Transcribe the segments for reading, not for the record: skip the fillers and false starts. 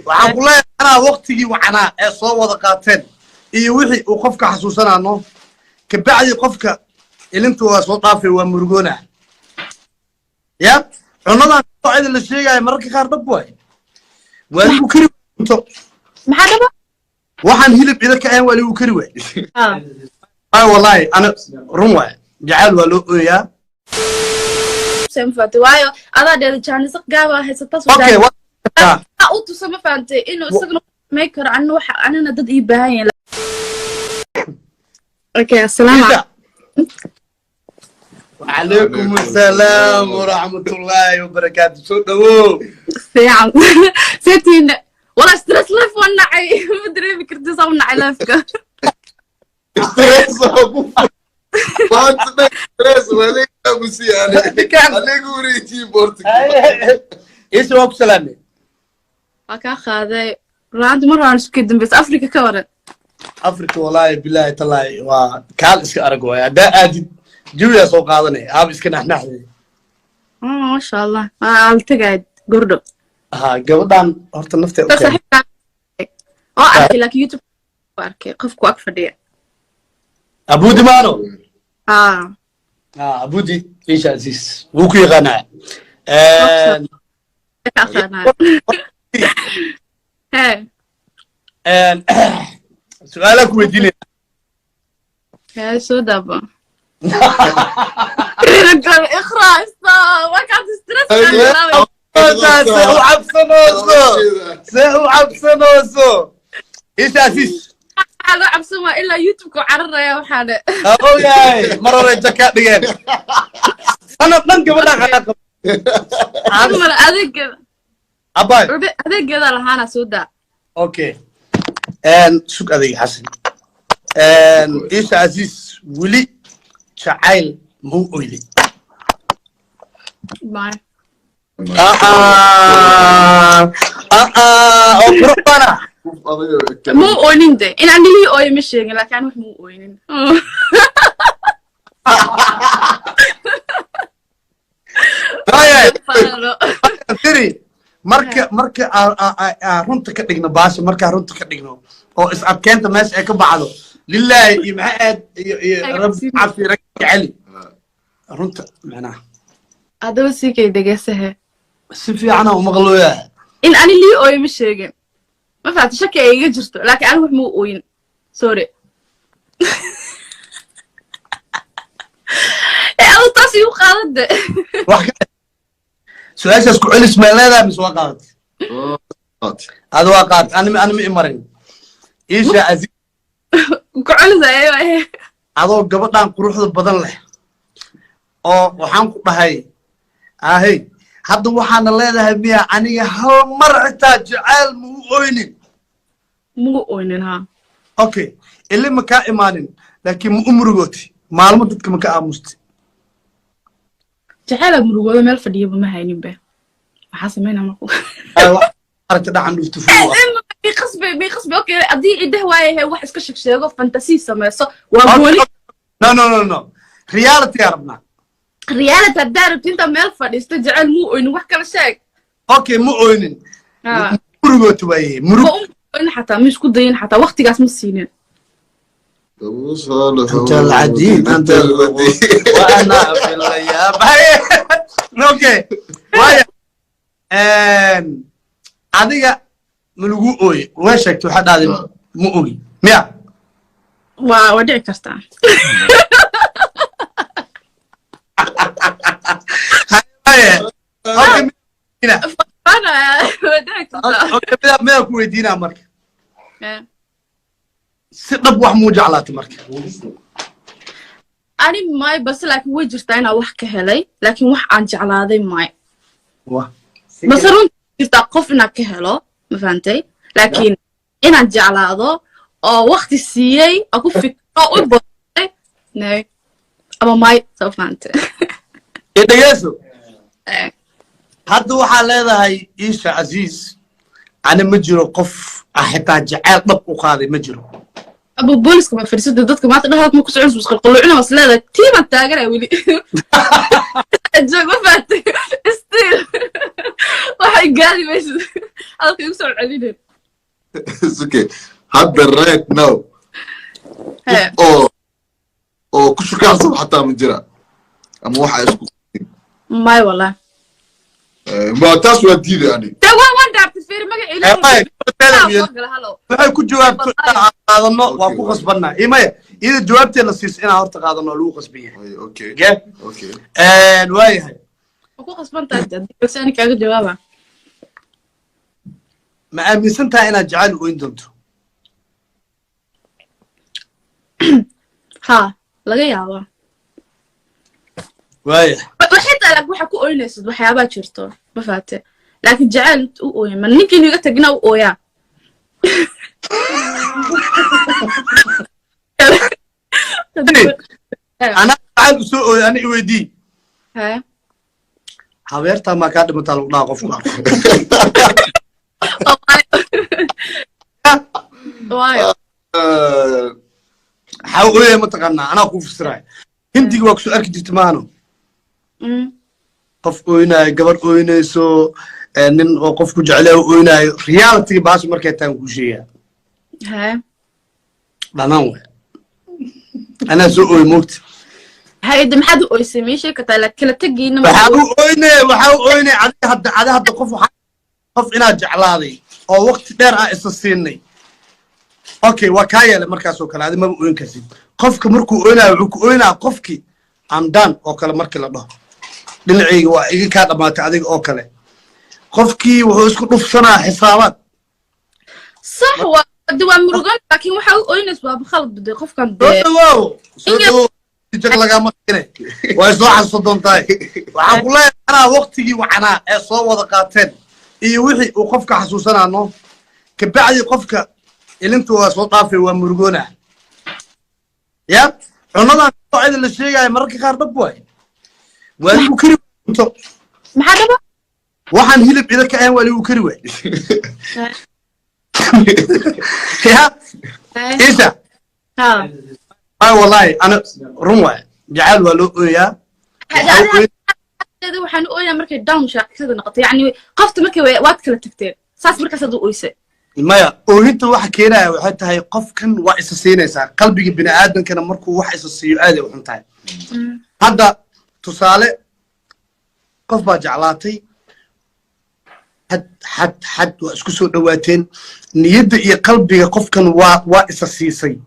waxaan ku leeyahay anaa waqtigii wacanaa ee soo wada qaateen iyo wixii uu qofka xasuusanaano kabacdi qofka ilinta waa soo dhaafay waa murugoona ya cunadan qocida la sheegay mararka qaar dab waay waa lagu kari maxaa dhaba waxaan hilib ida ka ahayn waa lagu kari waay wallahi ana run waay jacaal waa loo ooyaa سمفت وايو هذا ده كان يسق جابه هيستصو اوكي أوتو سما فهمتي إنه سجن ميكر عنه أنا ضد إيباين أوكي السلام عليكم وعليكم السلام ورحمة الله وبركاته شو دو سيعم سيتين والله ستريس لايف ونعي مدري بكرتي صار نعي لايفك ستريس ما أنت ستريس ولا أبو سيانة عليك وريتي بورتك إيش هو بسلامي أكاخ هذا راند مرة أنا سكيدن بس أفريقيا كورن أفريقيا والله بالله تلاي وكال إسك أرجوها ده أدي جوية سوق هذاني أبي إسك نحن ما شاء الله ألتقيت قردو قبضان هرت النفط صحيح أركي لك يوتيوب أركي قفكوا أكفر دي أبو دمانو أبو دي إيش عزيز وكي غنى سؤالك وديني يا شو دابا اخرا ما كانت ستريس سأوعب سنوسو إيش عزيز هذا عبسو ما إلا يوتيوب وعرر يا وحالة أوه مرة رجعك دقيقة أنا بنك ولا غلاق أنا أذيك كذا أباي أذيك كذا لهانا سودا أوكي شوك أذيك حسن إيش عزيز ولي شعيل مو أولي باي أوكربانا مو أوينين ده إن عندي لي أوي مش شيء لكن أنا مو أوينين tiri marka runta ka dhigno baasha marka runta ka dhigno oo is adkeenta meesha ay ka baxdo lillahi iyo maxaad iyo rabbi cafi ragcali runta macnaha هذا بس كي دقيسه si fiican oo maqlooyaa إن أنا لي أوي مش شيء ما فهمت شكل أي جرت لكن أنا مو أوين سوري أنا طاسي وقاعد سؤال اسكو علس ما لا مش وقعت هذا وقعت انا مئمرين ايش يا عزيز كعل زي adoo gabadhan quruxda badan leh oo waxaan ku dhahay ahay hadda waxaan leedahay miya aniga hal mar xitaa jacayl muu oynin ha okay ilaa ma ka imaanin laakiin ma umrugooti maalmo dadka ma ka aamusti jacayl murugooda meel fadhiyo ma haynin ba waxa sameeyna marku aragta dhacan dhuftu fuuwa بيقصبي اوكي ادي ايده واي wax iska sheego fantasy sameeso waa gooli no reality arabna reality darabti inta meel fadhiisto jacayl muu oynin wax kala sheeg okay mu oynin murugooti waaye murug in حتى مش ku dayin حتى waqtigaas ma siinin انت العديد انت وانا في اللياب اوكي واي adiga ملوغو اوي وين شكتو حد هذا مو اوي ميا وديع كرتا اوكي انا وديع كرتا اوكي ميا كويدينا مرك سدب wax muu jeclaatay marka ani may bas laakiin way jirtaa inaan wax ka helay laakiin wax aan jeclaaday may bas runtii qof inaan ka helo ma fahantay laakiin inaan jeclaado oo waqti siiyay oo ku fikro u baday nay ama may soo fahantay dhageyso hadda waxaa leedahay Isha Aziz ana ma jiro qof xitaa jacayl dhab u qaaday ma jiro أبو بوليس كمان فريسة ضدك ما تقدر هات مكسر عنصر قلعنا مسألة تيم التاجر يا ولي. الجو ما فات استيل. واحد قاعد بس هذا يوصل علينا اوكي هذا رايت ناو او كل كاسب حتى من جرا اما واحد اسكو ما والله ما تاسو وديد يعني تو وين دعبت فير ما waxay ku jawaabto qaadano waa ku qasbanaa imay ida jawaabteena siis ina horta qaadano lagu qasban yahay اوكي اوكي waayahay ku qasbantaa bas ani kaaga jawaaba ma aaminsan tahay inaad jacayl u in doonto ha laga yaabaa waayahay waxay tahay waxa ku ooynaysid waxyaabaa jirto ma faate laakiin jacayl u ooyay ma ninkii niga tagna u ooyaa أنا عاد سو أنا يودي ها حبيرتها ما كان متعلق ناقف واي حاول متقنا أنا أقول في السراي هندي وقت أركض تمانو قف وينا قبر وينا سو نن وقف كجعله وينا ريالتي باس مركتان كوشيا ها أنا سوء موت هاي دم حد أويسمي شيء كتلا كلا تجينا وحاول أويني عاد قف إنا جعلادي أو وقت دير إساسيني أوكي وكاية لمركز وكلا هذا ما بقولين كذي قفك مركو أوينا قفكي عمدان أو كلا مركز الله للعي وإيه كان ما تعديك أو كلا قفكي وهو يسكت في سنة حسابات صح دوام مرغان لكن وحاول أوينس باب خلط بدي قف كان واو جاك لقى مكينة ويصلح الصدون تاي وعقول لي أنا وقتي وعنا صوّد قاتل وحي وقفك حسوسنا إنه كبعد قفك اللي أنتوا صوتها في ومرغونة يا عنادا قاعد اللي شيء جاي مركي خارج بوي ولي وكري أنتوا ما حدا بقى واحد هيلب إذا كان ولي وكري يا إيش ها والله أنا روما جعل ولو يا هذا وحنا أويا مركي داون شاك كذا نقطة يعني قفت مركي وقت كلا تكتير ساس مركي صدق أويسة مايا وهنت واحد كينا وحتى هاي قف كان وإساسيين سا قلبي بني آدم كان مركو واحد إساسي عادي وحنتاي هذا تصالح قف بجعلاتي حد واسكسو دواتين نيد قلبي قف كان وإساسي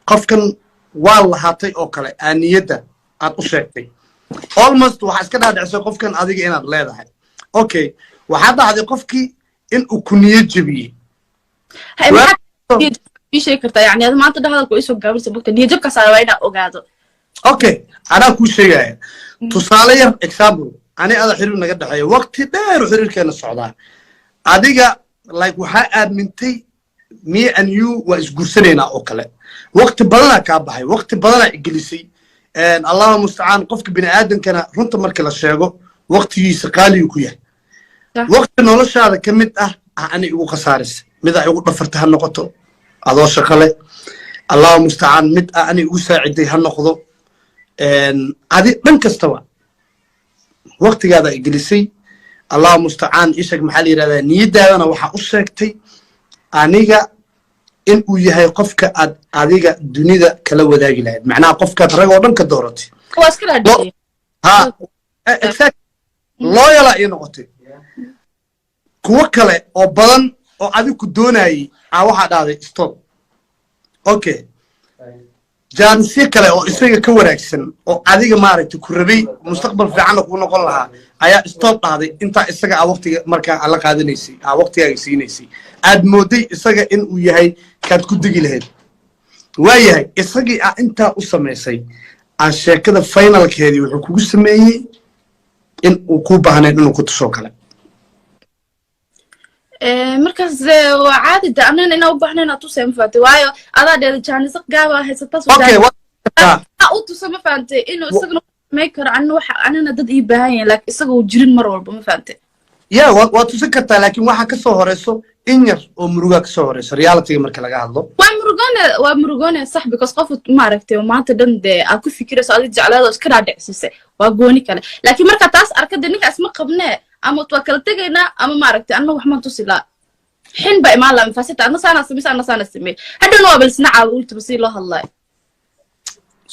قف كان والله هاتي أو كلا نيده أتوشكتي almost waxaa iska dhaadhicso qofkan adiga inaad leedahay okay waxaa dhacday qofkii in uu ku niyad jabiyey shay karta yani aad maanta hadalku isoo gaabirsa bugta niyad jabka saaray waa inaad ogaado okay anaa kuu sheegaya tusaale yar example ani ada xiriir naga dhaxeeyo waqti dheer xiriirkeena socdaa adiga like waxaa aamintay me and you waa isguursanayna oo kale waqti badana kaa baxay waqti badana igelisay الله مستعان قفك بني آدم كان رنت مركل الشيء وقت يسقالي وكيه وقت نولش هذا كميت أنا يقول خسارس ماذا يقول بفرتها النقطة هذا شغله الله مستعان مت أنا يقول ساعدي هالنقطة هذه من كستوى وقت هذا إجلسي الله مستعان إيشك محلي هذا نيدا أنا وحقصكتي أنيجا إن وياها قفك أديك دنيا كلا وداعي لها معناها قفك ترى ودن كدورتي واسكلا ها exact لا يلا ينقطي كوكله أو بدن أو أديك دوناي أو واحد هذا stop أوكي جانسي كلا أو إسرائيل كوركسن أو أديك مارك تكربي مستقبل في عنك ونقول لها أيا stop هذا أنت إسرائيل وقتي مركا على قاعد نيسي وقتي أجسي نيسي أدمودي إسرائيل إن وياها كانت كدقي لهاد وياها إسرائيل أنت أسمعسي عشان كذا فاينل كهذي وحكوا سمعي إن وكوبا هنا إنه كنت شوكلا مركز وعادي ده أنا وبحنا نتوسم فاتي وايو هذا ده كان يسق جابه هيستص أوكي أوتوسم فانتي إنه سجن ميكر عنه أنا ندد إيباهين لك سجوا جرين مرور بمفانتي يا واتوسكت لكن واحد كسوهرسو إنير ومروجا كسوهرس ريالتي مركلا قاعدلو ومروجانا صح بس قفت ما عرفتي وما تدند أكو فكرة سؤال جعلها وسكر عاد أساسه وأقولني كله لكن مركز تاس أركض إنك أسمع قبنا ama waa kala tegaynaa ama maaragtay anna wax ma tusi laa xin ba imaan laa mafasita anna saana samee haddana waa balsina caawilta basi loo hadlayo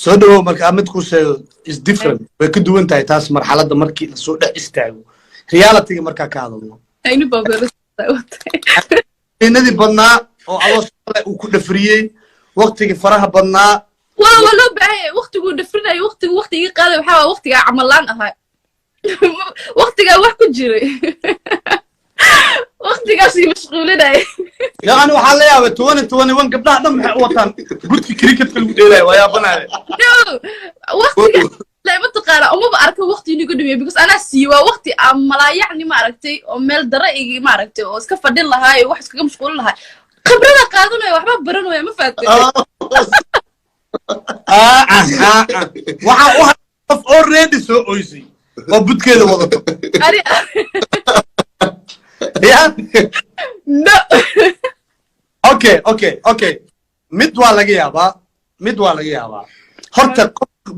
soo dhawow marka mid ku sheego is different way ka duwan tahay taas marxaladda markii la soo dhex istaago reality-ga markaa ka hadalno aynu baa inadii badnaa oo adoos uu ku dhafriyey waqtigii faraha badnaa waa loo baahay waqtigu dhafrinayo waqtigii qaaday waxa waqtiga camalaan ahaa waqtiga wax ku jiray waqtigaas mashquulinay yani waxaa la yaabay 2021 gabdhaha dhan maxay u wataan gudki cricketka lagu dheelay waa yaabanaay waqtiga la ma taqaana uma ba arka waqti inuu dhimay because ana sii waa waqti amala yacni ma aragtay oo meel daraygi ma aragtay oo iska fadhin lahaay wax iska mashquul lahaay khibrada qaadanayo waxba baranayo ma faatay waxa qof already soo oysay oo budkeeda wadato yeah no okay mid waa laga yaabaa horta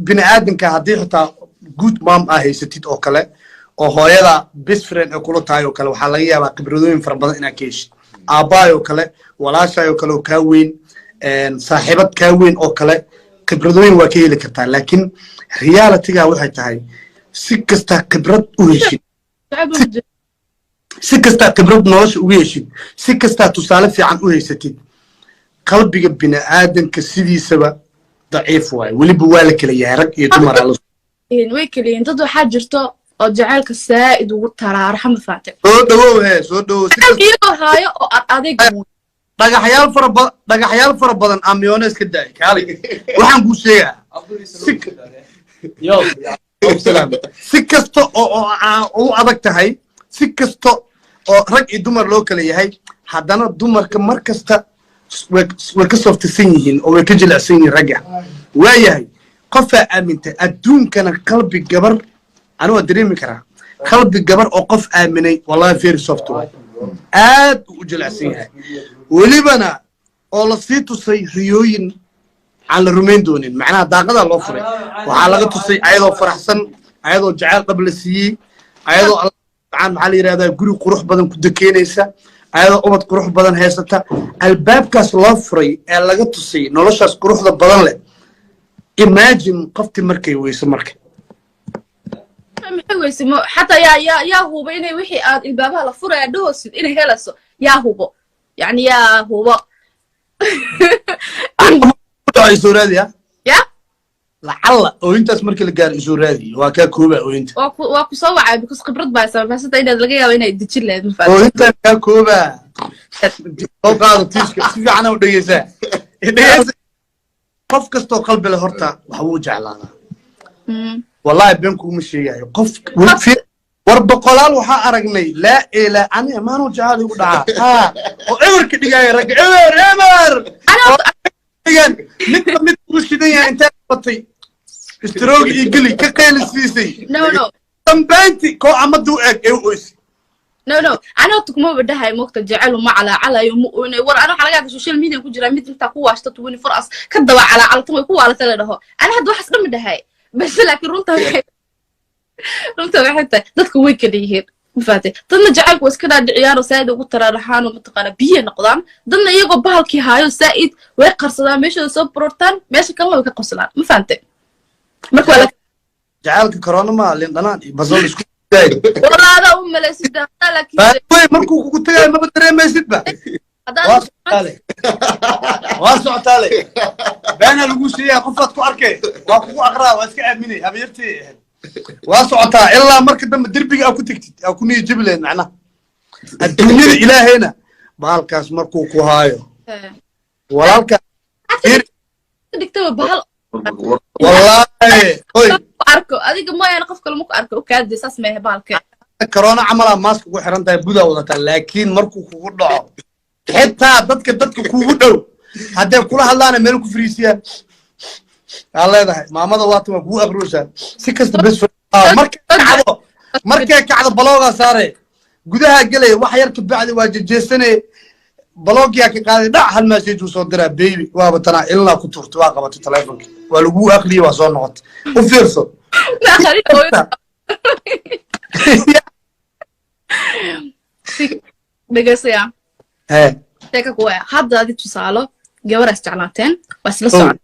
bini aadanka haddii xitaa good mom haysatid oo kale oo hooyada best friend ee kula tahay oo kale waxaa laga yaabaa khibradooyin fara badan inaad ka heshid aabbahay oo kale walaashay oo kale oo kaa weyn saaxiibad kaa weyn oo kale khibradooyin waa ka heli kartaa laakiin reality-ga waxay tahay si kasta khibrad u heshid si kasta khibrad nolosha ugu heshid si kasta tusaale fiican u haysatid qalbiga bini aadanka sidiisaba ضعيف واي ولي بوالك اللي يارك يدمر على way kaliin dad waxaa jirto oo jacaylka saa'id ugu taraar xam faatay soo dhawo iyagoo haayo oo adeeg dhagaxyaal fara badan amyones ka daay kaali waxaan ku sheegaa si kasta oo adag tahay si kasta oo rag iyo dumar loo kala yahay haddana dumarka mar kasta way ka softisan yihiin oo way ka jilicsan yihiin ragga waayahay qofaa aamintay adduunkana qalbi gabar anigu waan dareemi karaa qalbi gabar oo qof aaminay wallahi very soft way aad u jilicsan yahay welibana oo la sii tusay riyooyin aan la rumayn doonin macnaha daaqadaa loo furay waxaa laga tusay ayadoo faraxsan ayadoo jacayl qab la siiyey ayadoo maxaa la yidhahdaa guri qurux badan ku dekeynaysa ayadoo ubad qurux badan haysata albaabkaas loo furay ee laga tusay noloshaas quruxda badan leh imagine qoftii markay weyso marka maxay weyse xataa yaa hubo inay wixii aad ilbaabaha la furaya dhahoosid inay helayso yaa hubo yani yaa hubo isoo raadiya ya lacalla ooyintaas markii la gaaro isoo raadiya waa kaa kooba ooyinta waa ku soo wacay because khibrad baa saamaysata inaad laga yaabo inay dejin lahayd ma fahamtay ooyintaan kaa kooba oo qaado tiiska si fiican u dhegeysaa qof kastoo qalbi leh horta waxa uu jeclaadaa wallahi been kuuma sheegayo qof war boqolaal waxaa aragnay laa ilaa ani amaanu jecel igu dhacaa oo ewerka dhigaya ragga ewer midka mid uu shidan yahay intaa batay istiroogi iyo geli ka qaylisiisay no dambaynti koo amadu eeg ee oysi no ana tukuma badahay moqta jecel ma calaacalayo war ana waxa laga yaabaa social media ku jira mid inta ku waashto 24 as ka daba calaacalto way ku waalata la dhaho ana hadda waxas dhama dhahay bas laakiin runta waxay tahay dadku way kala yihiin ma faatay dadna jacaylku iska dhaadhiciyaano saa'id ugu taraaraxaan oo mataqaana biyo noqdaan dadna iyagoo bahalkii haayo saa'id way qarsadaan meeshooda soo borortaan meesha kalena way ka qoslaan ma fahamtay marka wala jacaylka corona ma lindhanaan iyo basal isku walaada u malaysid laakiin way markuu kugu tagay ma dareemaysid ba waa socotaale baana lagu sheeyaa qofaad ku arkay waa kugu aqraa waa iska aaminay habeertii waa socotaa ilaa marka dambe derbiga aad ku tagtid aad ku niyo jibleen macnaha adduunyada ilaahayna bahalkaas markuu ku haayo walaalka digtaba bahal wallahi oy arko adiga mooyaan qof kale markuu arko kaadi saas ma bahalka corona camala mask ugu xiran tahay buda wadata laakiin markuu kugu dhaco xitaa dadka kugu dhow hadday kula hadlaana meel ku fariisiyaan leedahay maamada waata waa kugu aqruusaa si kasta bes markay kacdo baloogaa saare gudaha gelaya wax yar ka bacdi waa jejeesanay baloogiyaa ka qaaday dhac hal message uu soo diraa baby waaba tanaa ilaa ku turto waa qabatay telefonka waa lagu aqliyay waa soo noqotay u fiirso dhegeystayaa sheeka kuwa hadda adi tusaalo gabar is jeclaateen waa isla socon